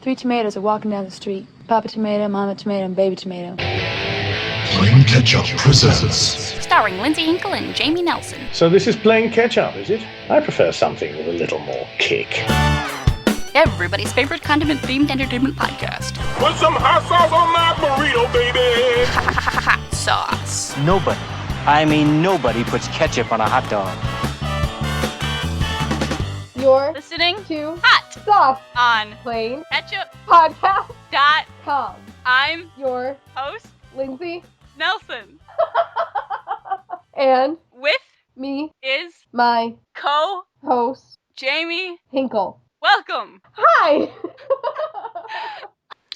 Three tomatoes are walking down the street. Papa tomato, mama tomato, and baby tomato. Playing Catch-Up presents. Starring Lindsay Hinkle and Jamie Nelson. So this is Playing Catch-Up, is it? I prefer something with a little more kick. Everybody's favorite condiment-themed entertainment podcast. Put some hot sauce on my burrito, baby! Hot sauce. Nobody puts ketchup on a hot dog. You're listening to Hot Sauce on Playing Ketchup Podcast.com. I'm your host, Lindsay Nelson. and With me is my co-host, Jamie Hinkle. Hinkle. Welcome. Hi.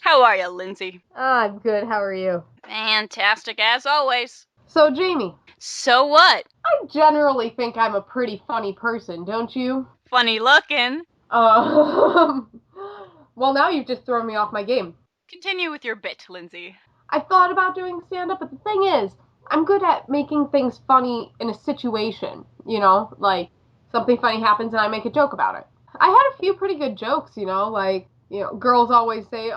How are you, Lindsay? I'm good. How are you? Fantastic as always. So, Jamie. So what? I generally think I'm a pretty funny person, don't you? Funny looking. Well, now you've just thrown me off my game. Continue with your bit, Lindsay. I thought about doing stand-up, but the thing is, I'm good at making things funny in a situation, you know? Like, something funny happens and I make a joke about it. I had a few pretty good jokes, you know? Like, you know, girls always say,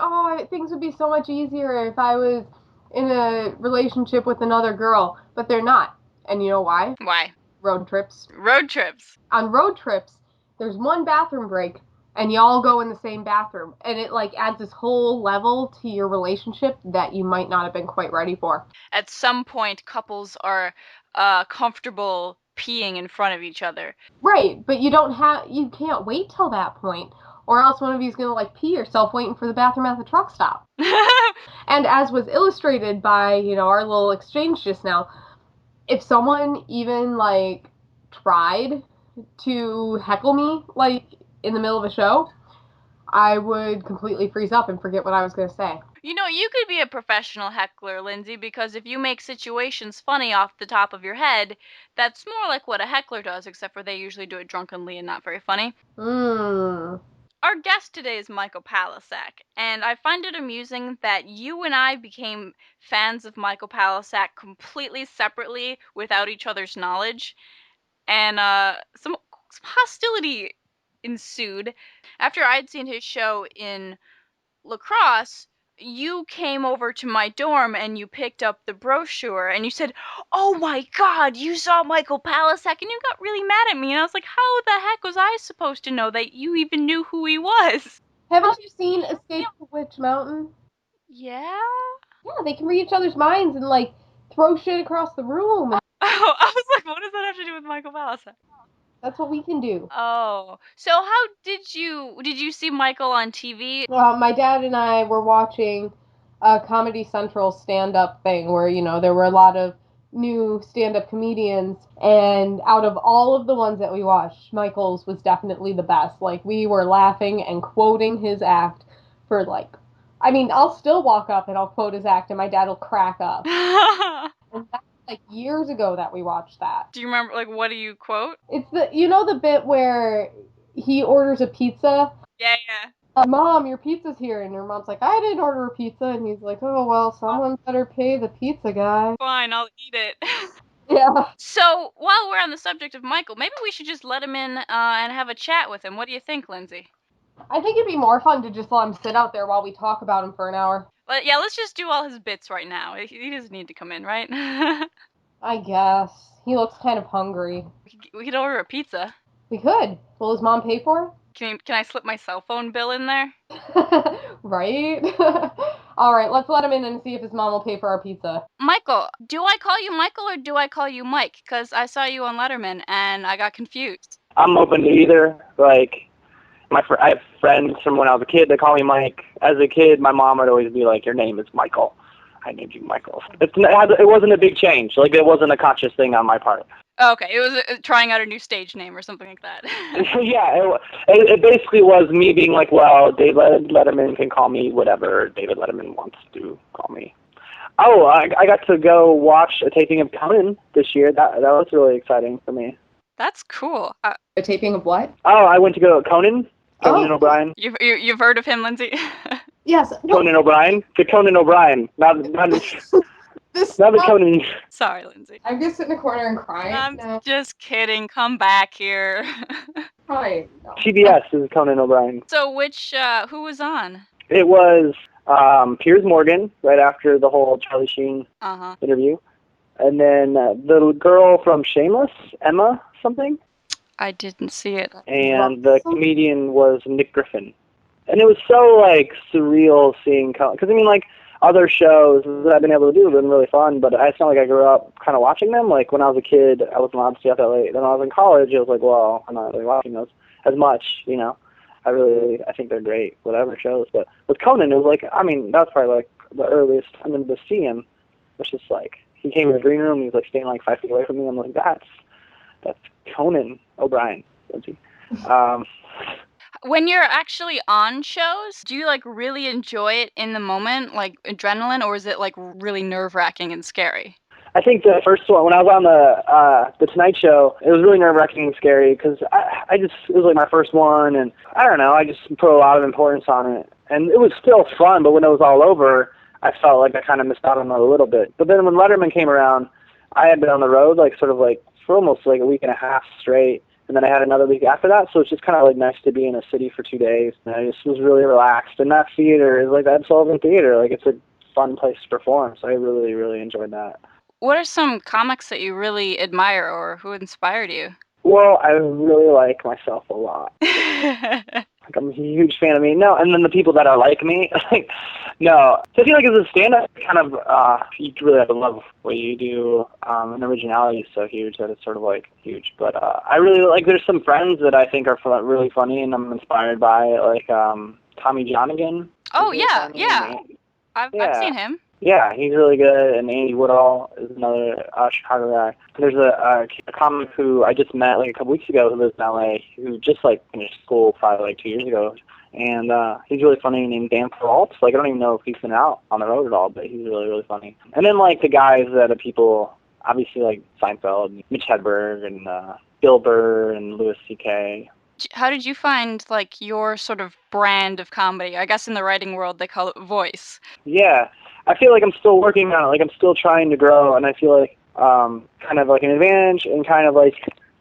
things would be so much easier if I was in a relationship with another girl. But they're not. And you know why? Why? Road trips. Road trips. On road trips, there's one bathroom break, and y'all go in the same bathroom. And it, like, adds this whole level to your relationship that you might not have been quite ready for. At some point, couples are comfortable peeing in front of each other. Right, but you can't wait till that point, or else one of you's gonna, like, pee yourself waiting for the bathroom at the truck stop. And as was illustrated by, you know, our little exchange just now, if someone even, like, tried to heckle me, like, in the middle of a show, I would completely freeze up and forget what I was going to say. You know, you could be a professional heckler, Lindsay, because if you make situations funny off the top of your head, that's more like what a heckler does, except for they usually do it drunkenly and not very funny. Our guest today is Michael Palascak, and I find it amusing that you and I became fans of Michael Palascak completely separately without each other's knowledge, and some hostility ensued. After I'd seen his show in La Crosse, you came over to my dorm and you picked up the brochure and you said, "Oh my God, you saw Michael Palascak," and you got really mad at me. And I was like, how the heck was I supposed to know that you even knew who he was? Haven't you seen Escape to Witch Mountain? Yeah? Yeah, they can read each other's minds and, like, throw shit across the room. Oh, I was like, what does that have to do with Michael Palascak? That's what we can do. Oh, so how did you see Michael on TV? My dad and I were watching a Comedy Central stand-up thing where, you know, there were a lot of new stand-up comedians, and out of all of the ones that we watched, Michael's was definitely the best. Like, we were laughing and quoting his act for, like, I mean, I'll still walk up and I'll quote his act and my dad will crack up. And that's like years ago that we watched that. Do you remember, like, what do you quote? It's the bit where he orders a pizza? Yeah. Mom, your pizza's here. And your mom's like, I didn't order a pizza. And he's like, oh, well, someone better pay the pizza guy. Fine, I'll eat it. Yeah. So, while we're on the subject of Michael, maybe we should just let him in and have a chat with him. What do you think, Lindsay? I think it'd be more fun to just let him sit out there while we talk about him for an hour. But yeah, let's just do all his bits right now. He doesn't need to come in, right? I guess. He looks kind of hungry. We could order a pizza. We could. Will his mom pay for it? Can I slip my cell phone bill in there? Right? All right, let's let him in and see if his mom will pay for our pizza. Michael, do I call you Michael or do I call you Mike? Because I saw you on Letterman and I got confused. I'm open to either. Like, I have friends from when I was a kid that call me Mike. As a kid, my mom would always be like, your name is Michael. I named you Michael. It wasn't a big change. Like, it wasn't a conscious thing on my part. Okay, it was trying out a new stage name or something like that. Yeah, it basically was me being like, well, David Letterman can call me whatever David Letterman wants to call me. Oh, I got to go watch a taping of Conan this year. That was really exciting for me. That's cool. A taping of what? Oh, I went to go Conan O'Brien. You've heard of him, Lindsay? Yes. Conan O'Brien? The Conan O'Brien. Not Now that Conan, Sorry, Lindsay. I'm just sitting in a corner and crying. I'm No, just kidding. Come back here. crying. No. CBS is Conan O'Brien. So who was on? It was Piers Morgan right after the whole Charlie Sheen Uh-huh. interview, and then the girl from Shameless, Emma something, I didn't see it. and the comedian was Nick Griffin. And it was so like surreal seeing, because I mean, like other shows that I've been able to do have been really fun, but it's not like I grew up kind of watching them. Like when I was a kid, I wasn't allowed to stay up that late. Then when I was in college, it was like, well, I'm not really watching those as much, you know. I think they're great, whatever shows. But with Conan, it was like, I mean, that's probably like the earliest I'm going to see him, which is like, he came in the green room, he was like staying like 5 feet away from me. I'm like, that's Conan O'Brien. When you're actually on shows, do you like really enjoy it in the moment, like adrenaline, or is it like really nerve-wracking and scary? I think the first one, when I was on the Tonight Show, it was really nerve-wracking and scary because it was like my first one, and I don't know, I just put a lot of importance on it. And it was still fun, but when it was all over, I felt like I kind of missed out on it a little bit. But then when Letterman came around, I had been on the road like sort of like for almost like a week and a half straight, and then I had another week after that, so it's just kind of like nice to be in a city for 2 days. And I just was really relaxed. And that theater is like that Sullivan Theater, like it's a fun place to perform, so I really, really enjoyed that. What are some comics that you really admire or who inspired you? Well, I really like myself a lot. Like I'm a huge fan of me. No, and then the people that are like me, like, no. So I feel like as a stand-up, kind of, you really have to love what you do, and originality is so huge that it's sort of like huge. But I really like. There's some friends that I think are really funny, and I'm inspired by, like Tommy Johnigan. Oh yeah. I've seen him. Yeah, he's really good, and Andy Woodall is another Chicago guy. There's a comic who I just met like a couple weeks ago who lives in LA, who just like finished school probably like 2 years ago, and he's really funny, named Dan Peralt. Like I don't even know if he's been out on the road at all, but he's really, really funny. And then like the guys that are people, obviously like Seinfeld, Mitch Hedberg, and Bill Burr, and Louis C.K. How did you find like your sort of brand of comedy? I guess in the writing world they call it voice. Yeah. I feel like I'm still working on it, like I'm still trying to grow, and I feel like kind of like an advantage and kind of like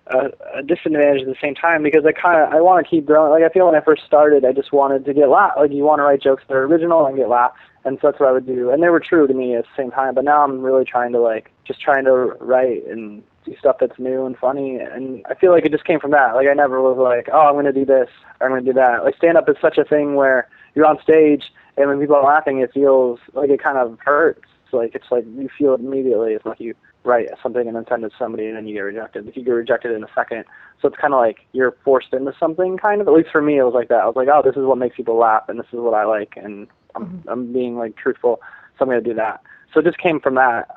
a disadvantage at the same time, because I want to keep growing. Like I feel when I first started, I just wanted to get laughs. Like you want to write jokes that are original and get laughs, and so that's what I would do. And they were true to me at the same time, but now I'm really trying to write and do stuff that's new and funny, and I feel like it just came from that. Like I never was like, oh, I'm going to do this or I'm going to do that. Like stand-up is such a thing where you're on stage, and when people are laughing, it feels like it kind of hurts. It's like you feel it immediately. It's like you write something and then send it to somebody, and then you get rejected. If you get rejected in a second, so it's kind of like you're forced into something, kind of. At least for me, it was like that. I was like, oh, this is what makes people laugh, and this is what I like, and I'm being like truthful, so I'm gonna do that. So it just came from that.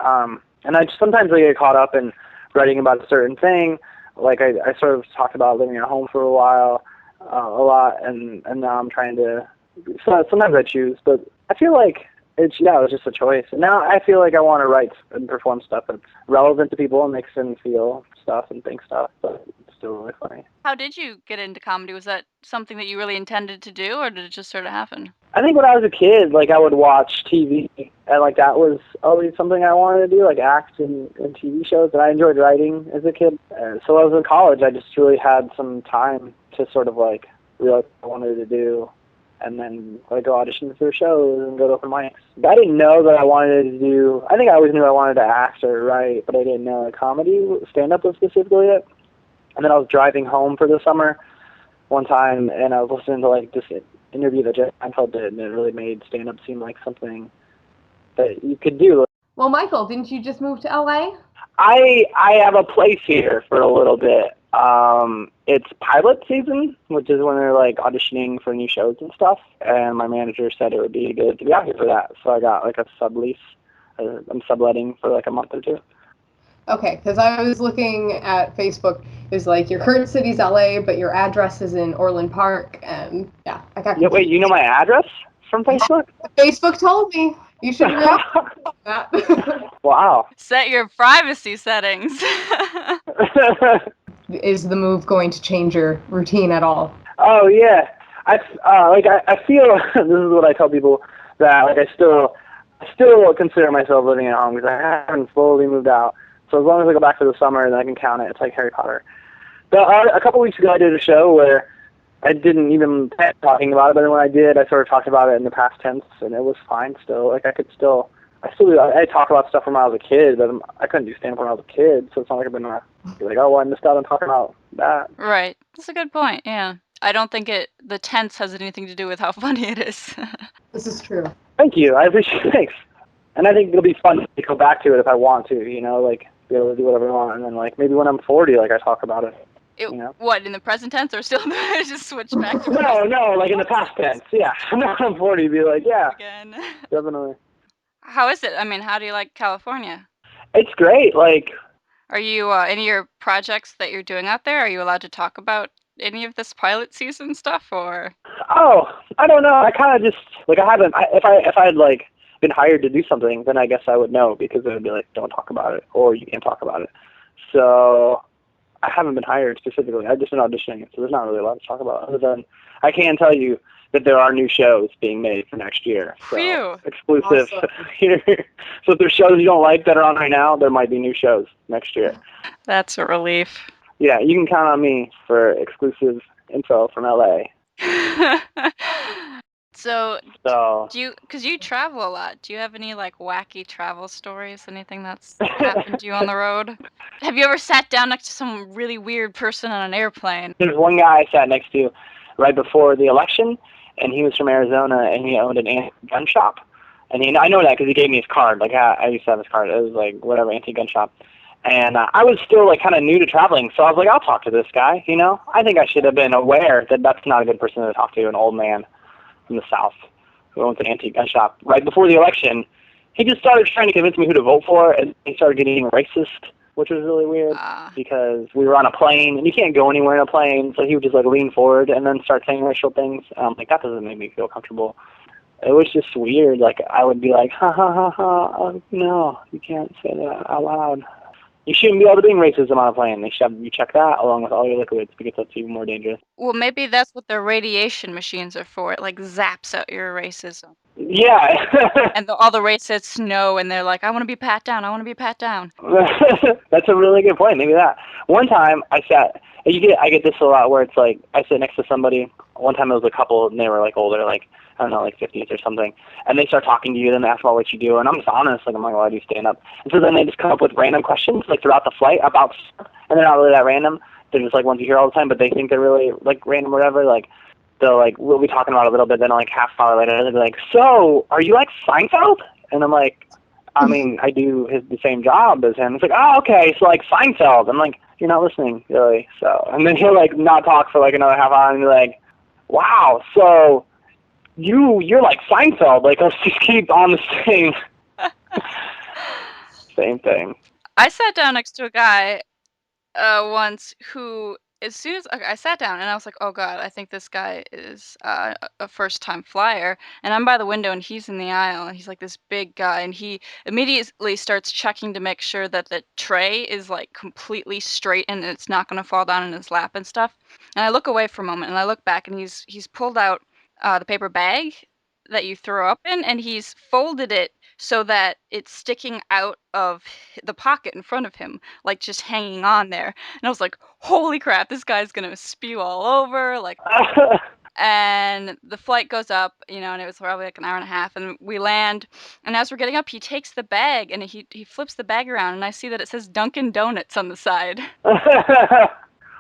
And I sometimes I get caught up in writing about a certain thing. Like I sort of talked about living at home for a while, a lot, and now I'm trying to. So sometimes I choose, but I feel like it was just a choice. And now I feel like I want to write and perform stuff that's relevant to people and makes them feel stuff and think stuff, but it's still really funny. How did you get into comedy? Was that something that you really intended to do, or did it just sort of happen? I think when I was a kid, like I would watch TV, and like that was always something I wanted to do, like act in TV shows, and I enjoyed writing as a kid. So when I was in college, I just really had some time to sort of like realize what I wanted to do. And then I go audition for shows and go to open mics. But I didn't know that I wanted to do. I think I always knew I wanted to act or write, but I didn't know like comedy, stand-up was specifically it. And then I was driving home for the summer one time, and I was listening to like this interview that Jeff Seinfeld did, and it really made stand-up seem like something that you could do. Well, Michael, didn't you just move to LA? I have a place here for a little bit. It's pilot season, which is when they're like auditioning for new shows and stuff. And my manager said it would be good to be out here for that. So I got like a sublease. I'm subletting for like a month or two. Okay, because I was looking at Facebook. It's like your current city's LA, but your address is in Orland Park. And yeah, I got. Yeah, wait, you know my address from Facebook? Facebook told me. You should know that. Wow. Set your privacy settings. Is the move going to change your routine at all? Oh yeah, I feel this is what I tell people, that like I still consider myself living at home because I haven't slowly moved out. So as long as I go back for the summer, then I can count it. It's like Harry Potter. But a couple weeks ago, I did a show where I didn't even plan talking about it, but then when I did, I sort of talked about it in the past tense, and it was fine still. Like, I talk about stuff from when I was a kid, but I couldn't do stand-up when I was a kid, so it's not like I've been like, oh, well, I missed out on talking about that. Right. That's a good point, yeah. I don't think the tense has anything to do with how funny it is. This is true. Thank you. I appreciate it. Thanks. And I think it'll be fun to go back to it if I want to, you know, like, be able to do whatever I want, and then, like, maybe when I'm 40, like, I talk about it. You know? What, in the present tense or still just switch back to No, like in the past tense, yeah. Now I'm 40, be like, yeah, again. definitely. How is it? I mean, how do you like California? It's great, like... Are you, any of your projects that you're doing out there, are you allowed to talk about any of this pilot season stuff, or? Oh, I don't know, I kind of just, like, if I had, like, been hired to do something, then I guess I would know, because it would be like, don't talk about it, or you can't talk about it. So... I haven't been hired specifically. I've just been auditioning, so there's not really a lot to talk about. Other than I can tell you that there are new shows being made for next year. So Phew. Exclusive. Awesome. So if there's shows you don't like that are on right now, there might be new shows next year. That's a relief. Yeah, you can count on me for exclusive info from LA. So, So because you travel a lot, do you have any, like, wacky travel stories? Anything that's happened to you on the road? Have you ever sat down next to some really weird person on an airplane? there's one guy I sat next to right before the election, and he was from Arizona, and he owned an anti-gun shop. And I know that because he gave me his card. Like, I used to have his card. It was like, whatever, anti-gun shop. And I was still, like, kind of new to traveling, so I was like, I'll talk to this guy, you know? I think I should have been aware that that's not a good person to talk to, an old man from the South who owns an antique gun shop. Right before the election, he just started trying to convince me who to vote for, and he started getting racist, which was really weird because we were on a plane, and you can't go anywhere in a plane, so he would just, like, lean forward and then start saying racial things. Like, that doesn't make me feel comfortable. It was just weird. Like, I would be like, ha, ha, ha, ha, oh, no, you can't say that out loud. You shouldn't be able to bring racism on a plane. They should have you check that along with all your liquids because that's even more dangerous. Well, maybe that's what their radiation machines are for. It, like, zaps out your racism. Yeah. And all the racists know, and they're like, I want to be pat down. I want to be pat down. That's a really good point. Maybe that. One time I get this a lot where it's like I sit next to somebody. One time it was a couple and they were like older, like I don't know, like 50s or something, and they start talking to you. Then they ask about what you do, and I'm just honest, like I'm like, why do you stand up? And so then they just come up with random questions like throughout the flight about stuff, and they're not really that random. They're just like ones you hear all the time, but they think they're really like random or whatever. Like they'll like we'll be talking about it a little bit, then like half an hour later they'll be like, so are you like Seinfeld? And I'm like, I mean, I do the same job as him. It's like, oh, okay, so like Seinfeld. I'm like, you're not listening, really. So, and then he'll like not talk for like another half hour, and be like, wow, so you're like Seinfeld. Like, let's just keep on the same thing. I sat down next to a guy once who, as soon as I sat down and I was like, oh God, I think this guy is a first-time flyer. And I'm by the window and he's in the aisle and he's like this big guy and he immediately starts checking to make sure that the tray is like completely straight and it's not going to fall down in his lap and stuff. And I look away for a moment and I look back and he's pulled out the paper bag that you throw up in and he's folded it so that it's sticking out of the pocket in front of him, like just hanging on there. And I was like, holy crap, this guy's gonna spew all over, like. And the flight goes up, and it was probably like an hour and a half, and we land, and as we're getting up, he takes the bag, and he flips the bag around, and I see that it says Dunkin' Donuts on the side.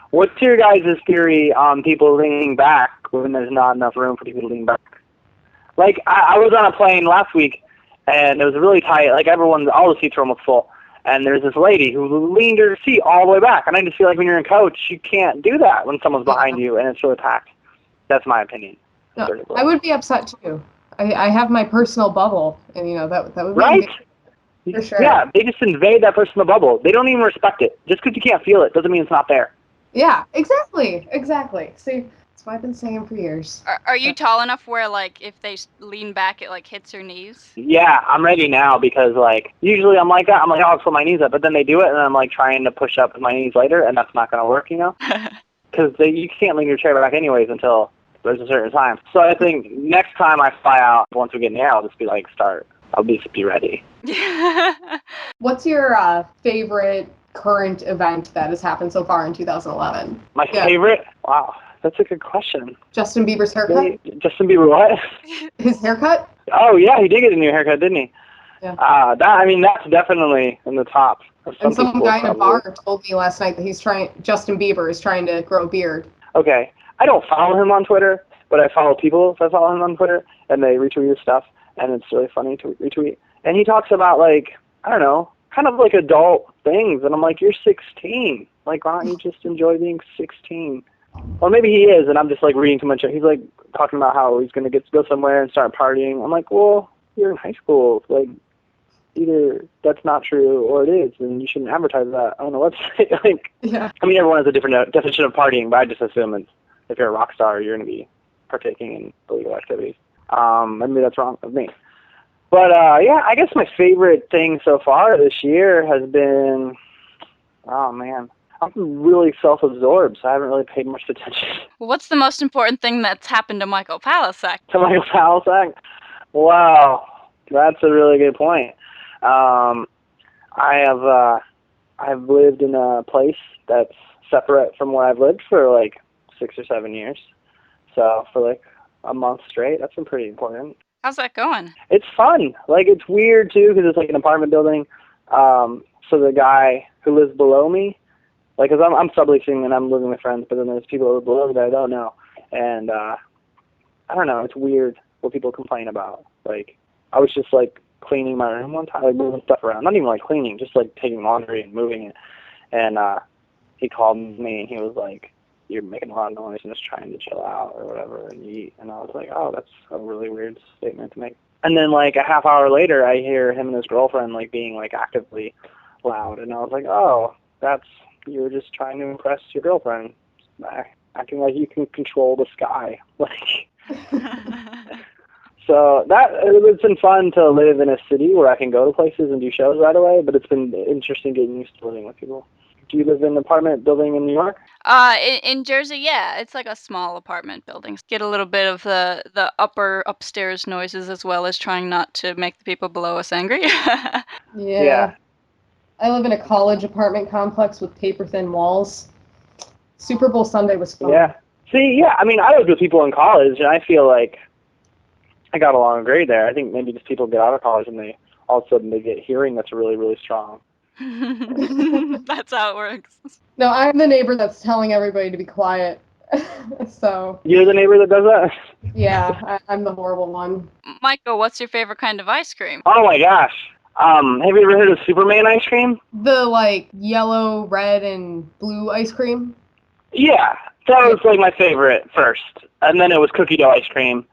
What's your guys' theory on people leaning back when there's not enough room for people to lean back? Like, I was on a plane last week, and it was really tight. Like, all the seats were almost full. And there's this lady who leaned her seat all the way back. And I just feel like when you're in coach, you can't do that when someone's behind you and it's really packed. That's my opinion. No, I would be upset, too. I have my personal bubble, and, that would be... Right? For sure. Yeah, they just invade that personal bubble. They don't even respect it. Just because you can't feel it doesn't mean it's not there. Yeah, exactly. See... That's what I've been saying for years. Are you tall enough where, like, if they lean back, it, like, hits your knees? Yeah, I'm ready now because, like, usually I'm like that. I'm like, oh, I'll put my knees up. But then they do it, and I'm, like, trying to push up with my knees later, and that's not going to work, Because you can't lean your chair back anyways until there's a certain time. So I think next time I fly out, once we get in the air, I'll just be like, start I'll be ready. What's your favorite current event that has happened so far in 2011? My favorite? Wow, that's a good question. Justin Bieber's haircut? Justin Bieber what? His haircut? Oh, yeah, he did get a new haircut, didn't he? Yeah. That's definitely in the top. And some guy in a bar told me last night that Justin Bieber is trying to grow a beard. Okay. I don't follow him on Twitter, but I follow people that follow him on Twitter, and they retweet his stuff, and it's really funny to retweet. And he talks about, like, I don't know, kind of like adult things, and I'm like, you're 16. Like, why don't you just enjoy being 16? Or maybe he is, and I'm just, like, reading too much. He's, like, talking about how he's going to go somewhere and start partying. I'm like, well, you're in high school. Like, either that's not true or it is, and you shouldn't advertise that. I don't know what to say. Like, yeah. I mean, everyone has a different definition of partying, but I just assume it's, if you're a rock star, you're going to be partaking in illegal activities. Maybe that's wrong of me. But, yeah, I guess my favorite thing so far this year has been, oh, man, I'm really self-absorbed, so I haven't really paid much attention. What's the most important thing that's happened to Michael Palascak? To Michael Palascak? Wow, that's a really good point. I've lived in a place that's separate from where I've lived for like 6 or 7 years. So for like a month straight, that's been pretty important. How's that going? It's fun. Like, it's weird too, because it's like an apartment building. So the guy who lives below me, like, cause I'm subleasing and I'm living with friends, but then there's people who live below me that I don't know. And, I don't know, it's weird what people complain about. Like, I was just like cleaning my room one time, like moving stuff around. Not even like cleaning, just like taking laundry and moving it. And he called me and he was like, "You're making a lot of noise and just trying to chill out or whatever and eat." And I was like, "Oh, that's a really weird statement to make." And then like a half hour later, I hear him and his girlfriend like being like actively loud, and I was like, "Oh, you were just trying to impress your girlfriend, acting like you can control the sky." Like. So it's been fun to live in a city where I can go to places and do shows right away, but it's been interesting getting used to living with people. Do you live in an apartment building in New York? In Jersey, yeah, it's like a small apartment building. Get a little bit of the upstairs noises as well as trying not to make the people below us angry. Yeah. I live in a college apartment complex with paper-thin walls. Super Bowl Sunday was fun. Yeah. See, yeah, I mean, I lived with people in college, and I feel like I got along great there. I think maybe just people get out of college and all of a sudden they get hearing that's really, really strong. That's how it works. No, I'm the neighbor that's telling everybody to be quiet. So. You're the neighbor that does that? Yeah, I'm the horrible one. Michael, what's your favorite kind of ice cream? Oh my gosh. Have you ever heard of Superman ice cream? The like yellow, red, and blue ice cream? Yeah, that was like my favorite first. And then it was cookie dough ice cream.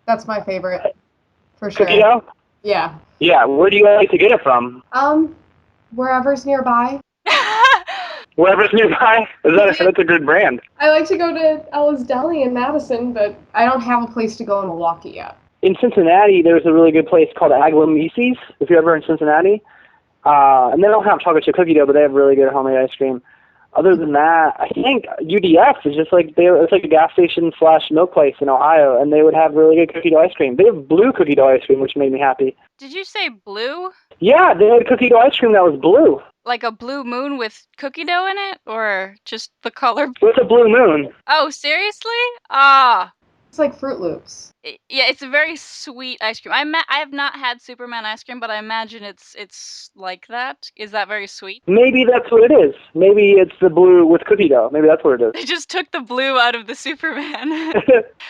That's my favorite, for sure. Cookie dough? Yeah. Yeah, where do you like to get it from? Wherever's nearby. Wherever's nearby? That's a good brand. I like to go to Ella's Deli in Madison, but I don't have a place to go in Milwaukee yet. In Cincinnati, there's a really good place called Aglamisis, if you're ever in Cincinnati. And they don't have chocolate chip cookie dough, but they have really good homemade ice cream. Other than that, I think UDF is just like it's like a gas station / milk place in Ohio, and they would have really good cookie dough ice cream. They have blue cookie dough ice cream, which made me happy. Did you say blue? Yeah, they had cookie dough ice cream that was blue. Like a blue moon with cookie dough in it, or just the color? What's a blue moon? Oh, seriously? Ah. It's like Fruit Loops. Yeah, it's a very sweet ice cream. I have not had Superman ice cream, but I imagine it's like that. Is that very sweet? Maybe that's what it is. Maybe it's the blue with cookie dough. Maybe that's what it is. They just took the blue out of the Superman.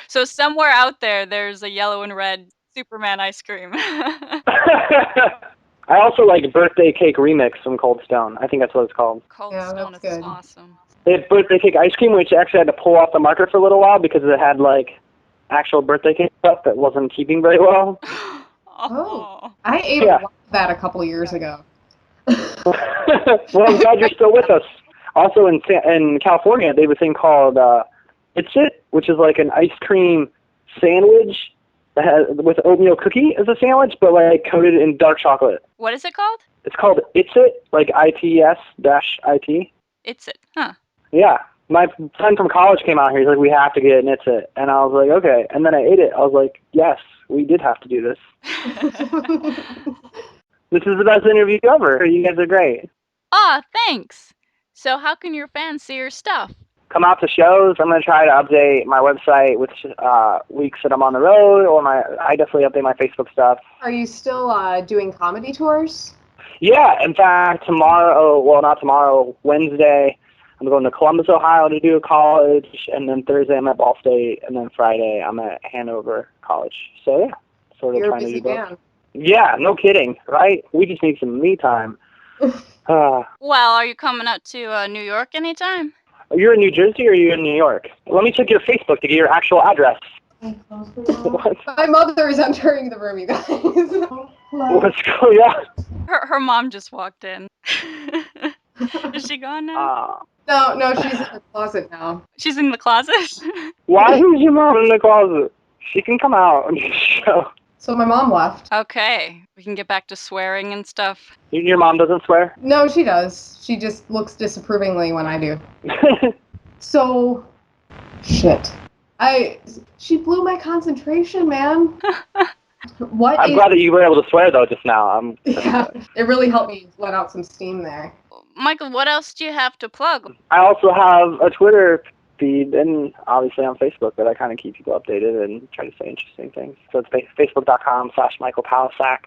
So somewhere out there's a yellow and red Superman ice cream. I also like Birthday Cake Remix from Cold Stone. I think that's what it's called. Cold Yeah, Stone that's is good. awesome. They had Birthday Cake Ice Cream, which actually had to pull off the market for a little while because it had like actual birthday cake stuff that wasn't keeping very well. Oh. I ate a lot of that a couple years ago. Well, I'm glad you're still with us. Also in California, they have a thing called It's It, which is like an ice cream sandwich that has, with oatmeal cookie as a sandwich, but like coated in dark chocolate. What is it called? It's called It's It, like ITS-IT. It's It, huh? Yeah, My friend from college came out here. He's like, we have to get it. And I was like, okay. And then I ate it. I was like, yes, we did have to do this. This is the best interview ever. You guys are great. Aw, thanks. So how can your fans see your stuff? Come out to shows. I'm going to try to update my website with weeks that I'm on the road, or I definitely update my Facebook stuff. Are you still doing comedy tours? Yeah, in fact, not tomorrow, Wednesday, I'm going to Columbus, Ohio to do a college, and then Thursday I'm at Ball State, and then Friday I'm at Hanover College. So yeah, sort of You're a trying to busy do both. man. Yeah, no kidding, right? We just need some me time. Well, are you coming out to New York anytime? You're in New Jersey or are you in New York? Let me check your Facebook to get your actual address. What? My mother is entering the room, you guys. Let's go, yeah. Her mom just walked in. Is she gone now? No, she's in the closet now. She's in the closet? Why is your mom in the closet? She can come out and show. So my mom left. Okay, we can get back to swearing and stuff. Your mom doesn't swear? No, she does. She just looks disapprovingly when I do. So, shit. She blew my concentration, man. I'm glad that you were able to swear, though, just now. Yeah, it really helped me let out some steam there. Michael, what else do you have to plug? I also have a Twitter feed and obviously on Facebook that I kind of keep people updated and try to say interesting things. So it's facebook.com/Michael Palascak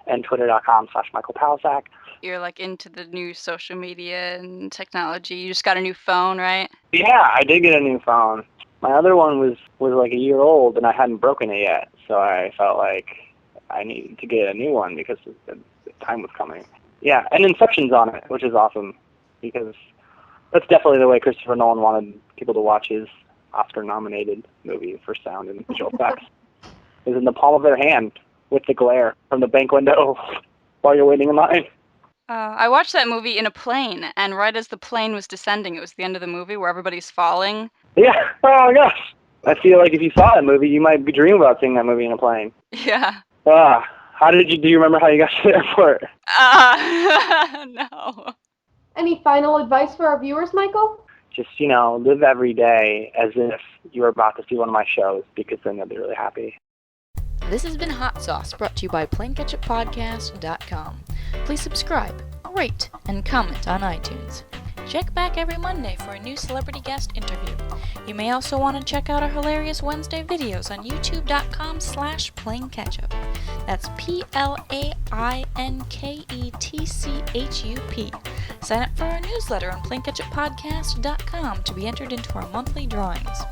and twitter.com/Michael Palascak. You're like into the new social media and technology. You just got a new phone, right? Yeah, I did get a new phone. My other one was like a year old and I hadn't broken it yet. So I felt like I needed to get a new one because the time was coming. Yeah, and Inception's on it, which is awesome because that's definitely the way Christopher Nolan wanted people to watch his Oscar-nominated movie for sound and visual effects. Is in the palm of their hand with the glare from the bank window while you're waiting in line. I watched that movie in a plane, and right as the plane was descending, it was the end of the movie where everybody's falling. Yeah, oh my gosh. I feel like if you saw that movie, you might be dreaming about seeing that movie in a plane. Yeah. Do you remember how you got to the airport? No. Any final advice for our viewers, Michael? Just, live every day as if you were about to see one of my shows because then you'll be really happy. This has been Hot Sauce, brought to you by PlainKetchupPodcast.com. Please subscribe, rate, and comment on iTunes. Check back every Monday for a new celebrity guest interview. You may also want to check out our hilarious Wednesday videos on youtube.com/PlainKetchup. That's PLAINKETCHUP. Sign up for our newsletter on PlainKetchupPodcast.com to be entered into our monthly drawings.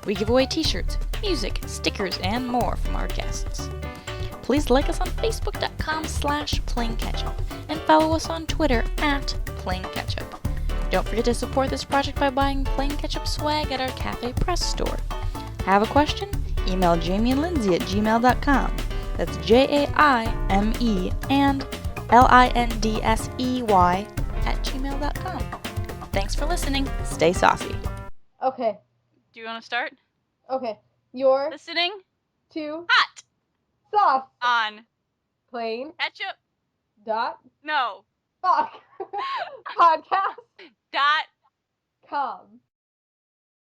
We give away t-shirts, music, stickers, and more from our guests. Please like us on Facebook.com/PlainKetchup and follow us on Twitter @PlainKetchup. Don't forget to support this project by buying Plain Ketchup swag at our Cafe Press store. Have a question? Email Jamie and Lindsay at gmail.com. That's JAIME and LINDSEY @gmail.com. Thanks for listening. Stay saucy. Okay. Do you want to start? Okay. You're Listening? to Hot! Sauce. On. Plain. Ketchup? Dot. No. Fuck. Podcast. Dot. Com.